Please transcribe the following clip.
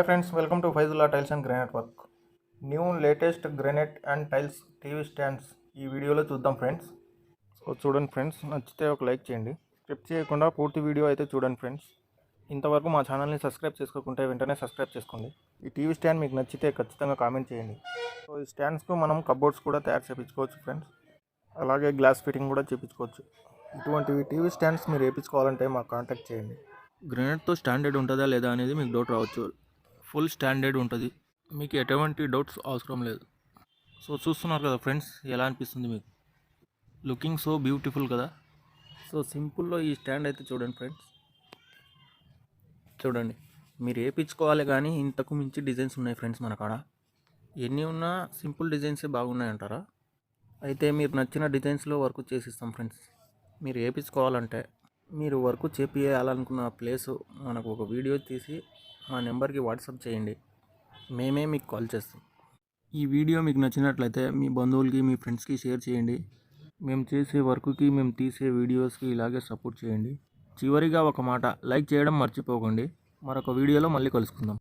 Friends, welcome to Faizullah tiles and granite work. New latest granite and tiles TV stands ఈ వీడియోలో చూద్దాం friends. So చూడండి friends, నచ్చితే ఒక లైక్ చేయండి. స్కిప్ చేయకుండా పూర్తి వీడియో అయితే చూడండి ఫ్రెండ్స్. ఇంతవరకు మా ఛానల్ని సబ్స్క్రైబ్ చేసుకోకుంటే వెంటనే సబ్స్క్రైబ్ చేసుకోండి. ఈ టీవీ స్టాండ్ మీకు నచ్చితే ఖచ్చితంగా కామెంట్ చేయండి. సో ఈ స్టాండ్స్కు మనం కబోర్డ్స్ కూడా తయారు చేయించుకోవచ్చు ఫ్రెండ్స్. అలాగే గ్లాస్ ఫిట్టింగ్ కూడా చేయించుకోవచ్చు. ఇటువంటి టీవీ స్టాండ్స్ మీరు వేయించుకోవాలంటే మాకు కాంటాక్ట్ చేయండి. గ్రానైట్తో స్టాండర్డ్ ఉంటుందా లేదా అనేది మీకు డౌట్ రావచ్చు. ఫుల్ స్టాండర్డ్ ఉంటుంది, మీకు ఎటువంటి డౌట్స్ అవసరం లేదు. సో చూస్తున్నారు కదా ఫ్రెండ్స్, ఎలా అనిపిస్తుంది మీకు? లుకింగ్ సో బ్యూటిఫుల్ కదా. సో సింపుల్లో ఈ స్టాండ్ అయితే చూడండి ఫ్రెండ్స్, చూడండి. మీరు వేయించుకోవాలి కానీ ఇంతకు మించి డిజైన్స్ ఉన్నాయి ఫ్రెండ్స్ మన కాడ. ఎన్ని ఉన్నా సింపుల్ డిజైన్సే బాగున్నాయంటారా? అయితే మీరు నచ్చిన డిజైన్స్లో వర్క్ చేసిస్తాం ఫ్రెండ్స్. మీరు వేయించుకోవాలంటే మీరు వర్క్ చేపియాలనుకున్న ప్లేసు మనకు ఒక వీడియో తీసి మా నెంబర్కి వాట్సాప్ చేయండి, మేమే మీకు కాల్ చేస్తాం. ఈ వీడియో మీకు నచ్చినట్లయితే మీ బంధువులకి మీ ఫ్రెండ్స్కి షేర్ చేయండి. మేము చేసే వర్క్కి, మేము తీసే వీడియోస్కి ఇలాగే సపోర్ట్ చేయండి. చివరిగా ఒక మాట, లైక్ చేయడం మర్చిపోకండి. మరొక వీడియోలో మళ్ళీ కలుసుకుందాం.